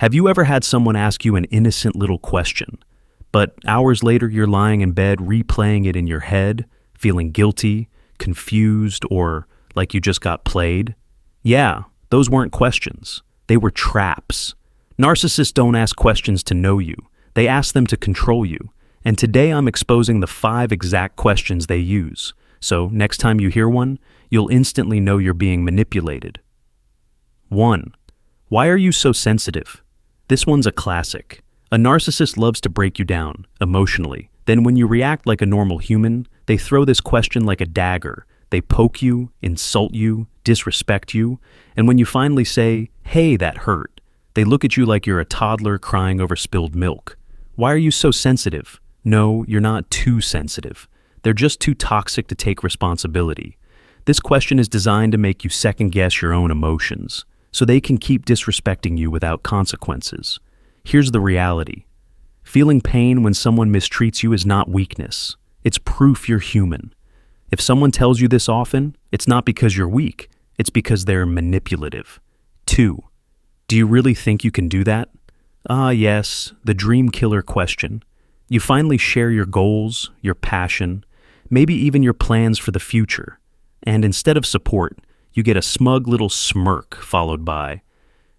Have you ever had someone ask you an innocent little question, but hours later you're lying in bed replaying it in your head, feeling guilty, confused, or like you just got played? Yeah, those weren't questions. They were traps. Narcissists don't ask questions to know you. They ask them to control you. And today I'm exposing the 5 exact questions they use. So next time you hear one, you'll instantly know you're being manipulated. 1. Why are you so sensitive? This one's a classic. A narcissist loves to break you down, emotionally. Then when you react like a normal human, they throw this question like a dagger. They poke you, insult you, disrespect you, and when you finally say, "Hey, that hurt," they look at you like you're a toddler crying over spilled milk. Why are you so sensitive? No, you're not too sensitive. They're just too toxic to take responsibility. This question is designed to make you second-guess your own emotions, so they can keep disrespecting you without consequences. Here's the reality. Feeling pain when someone mistreats you is not weakness. It's proof you're human. If someone tells you this often, it's not because you're weak. It's because they're manipulative. 2. Do you really think you can do that? Ah, yes, the dream killer question. You finally share your goals, your passion, maybe even your plans for the future. And instead of support, you get a smug little smirk followed by,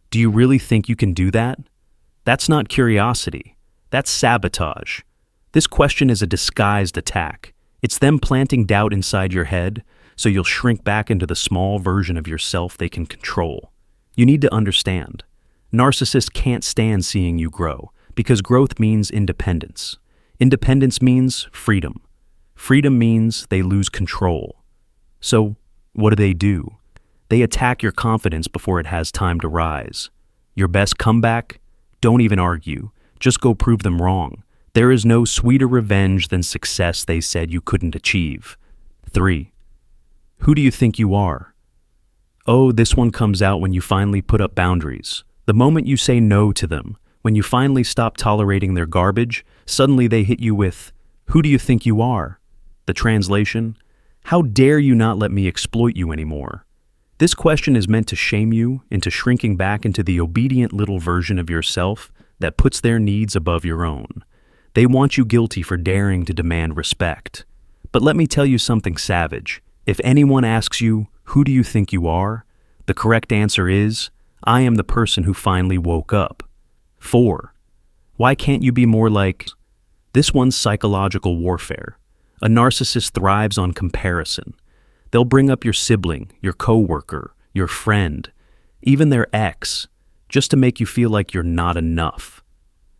"Do you really think you can do that?" That's not curiosity. That's sabotage. This question is a disguised attack. It's them planting doubt inside your head, so you'll shrink back into the small version of yourself they can control. You need to understand. Narcissists can't stand seeing you grow, because growth means independence. Independence means freedom. Freedom means they lose control. So, what do? They attack your confidence before it has time to rise. Your best comeback? Don't even argue. Just go prove them wrong. There is no sweeter revenge than success they said you couldn't achieve. 3. Who do you think you are? Oh, this one comes out when you finally put up boundaries. The moment you say no to them, when you finally stop tolerating their garbage, suddenly they hit you with, "Who do you think you are?" The translation, "How dare you not let me exploit you anymore?" This question is meant to shame you into shrinking back into the obedient little version of yourself that puts their needs above your own. They want you guilty for daring to demand respect. But let me tell you something savage. If anyone asks you, "Who do you think you are?" the correct answer is, "I am the person who finally woke up." 4. Why can't you be more like... This one's psychological warfare. A narcissist thrives on comparison. They'll bring up your sibling, your coworker, your friend, even their ex, just to make you feel like you're not enough.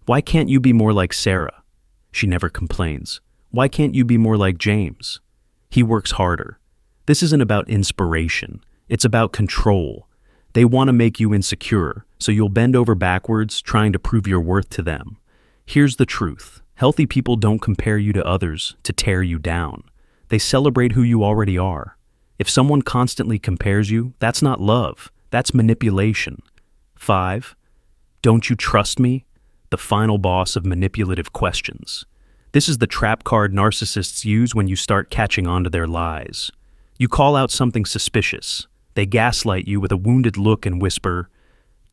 Why can't you be more like Sarah? She never complains. Why can't you be more like James? He works harder. This isn't about inspiration. It's about control. They want to make you insecure, so you'll bend over backwards trying to prove your worth to them. Here's the truth. Healthy people don't compare you to others to tear you down. They celebrate who you already are. If someone constantly compares you, that's not love. That's manipulation. 5. Don't you trust me? The final boss of manipulative questions. This is the trap card narcissists use when you start catching on to their lies. You call out something suspicious. They gaslight you with a wounded look and whisper,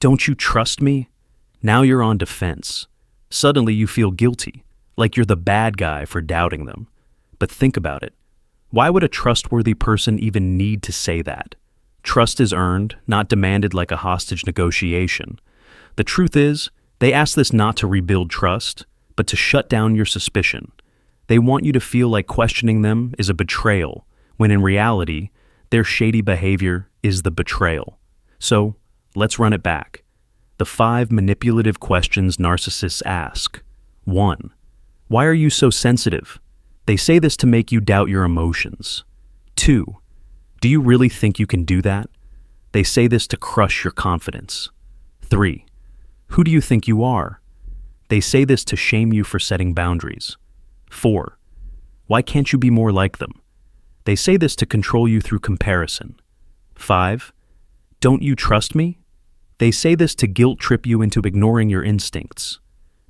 "Don't you trust me?" Now you're on defense. Suddenly you feel guilty, like you're the bad guy for doubting them. But think about it. Why would a trustworthy person even need to say that? Trust is earned, not demanded like a hostage negotiation. The truth is, they ask this not to rebuild trust, but to shut down your suspicion. They want you to feel like questioning them is a betrayal, when in reality, their shady behavior is the betrayal. So, let's run it back. The 5 manipulative questions narcissists ask. 1. Why are you so sensitive? They say this to make you doubt your emotions. 2. Do you really think you can do that? They say this to crush your confidence. 3. Who do you think you are? They say this to shame you for setting boundaries. 4. Why can't you be more like them? They say this to control you through comparison. 5. Don't you trust me? They say this to guilt trip you into ignoring your instincts.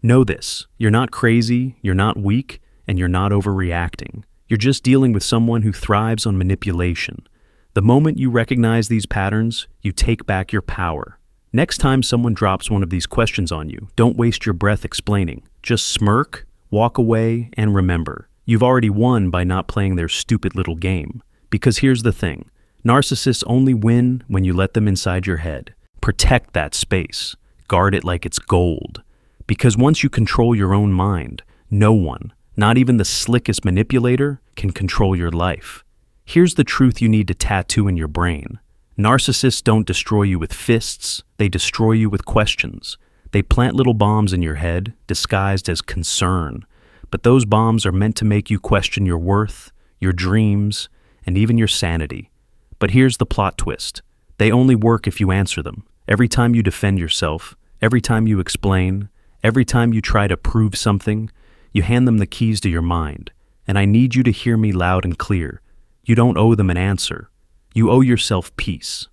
Know this, you're not crazy, you're not weak, and you're not overreacting. You're just dealing with someone who thrives on manipulation. The moment you recognize these patterns, you take back your power. Next time someone drops one of these questions on you, don't waste your breath explaining. Just smirk, walk away, and remember, you've already won by not playing their stupid little game. Because here's the thing, narcissists only win when you let them inside your head. Protect that space. Guard it like it's gold. Because once you control your own mind, no one, not even the slickest manipulator, can control your life. Here's the truth you need to tattoo in your brain. Narcissists don't destroy you with fists, they destroy you with questions. They plant little bombs in your head, disguised as concern. But those bombs are meant to make you question your worth, your dreams, and even your sanity. But here's the plot twist. They only work if you answer them. Every time you defend yourself, every time you explain, every time you try to prove something, you hand them the keys to your mind. And I need you to hear me loud and clear. You don't owe them an answer. You owe yourself peace.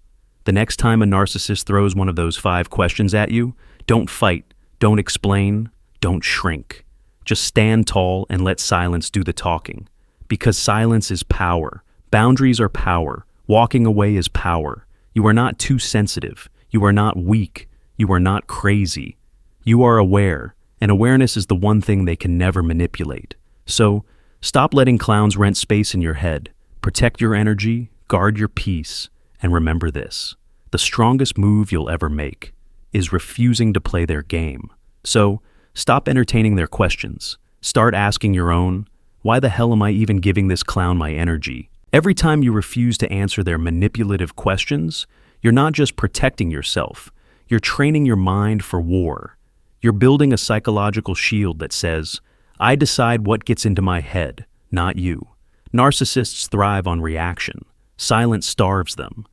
The next time a narcissist throws one of those 5 questions at you, don't fight, don't explain, don't shrink. Just stand tall and let silence do the talking. Because silence is power. Boundaries are power. Walking away is power. You are not too sensitive. You are not weak. You are not crazy. You are aware, and awareness is the one thing they can never manipulate. So, stop letting clowns rent space in your head. Protect your energy, guard your peace, and remember this. The strongest move you'll ever make is refusing to play their game. So, stop entertaining their questions. Start asking your own, why the hell am I even giving this clown my energy? Every time you refuse to answer their manipulative questions, you're not just protecting yourself, you're training your mind for war. You're building a psychological shield that says, I decide what gets into my head, not you. Narcissists thrive on reaction. Silence starves them.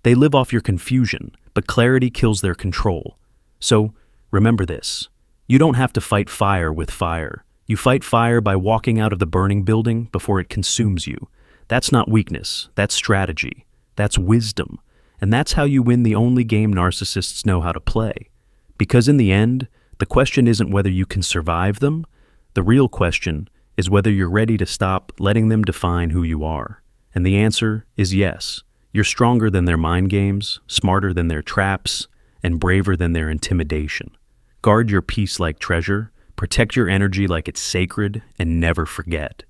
They live off your confusion, but clarity kills their control. So, remember this. You don't have to fight fire with fire. You fight fire by walking out of the burning building before it consumes you. That's not weakness. That's strategy. That's wisdom. And that's how you win the only game narcissists know how to play. Because in the end, the question isn't whether you can survive them. The real question is whether you're ready to stop letting them define who you are. And the answer is yes. You're stronger than their mind games, smarter than their traps, and braver than their intimidation. Guard your peace like treasure, protect your energy like it's sacred, and never forget.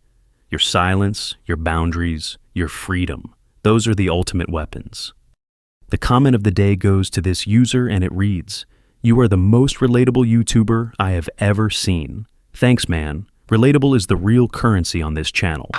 Your silence, your boundaries, your freedom. Those are the ultimate weapons. The comment of the day goes to this user and it reads, "You are the most relatable YouTuber I have ever seen. Thanks, man. Relatable is the real currency on this channel."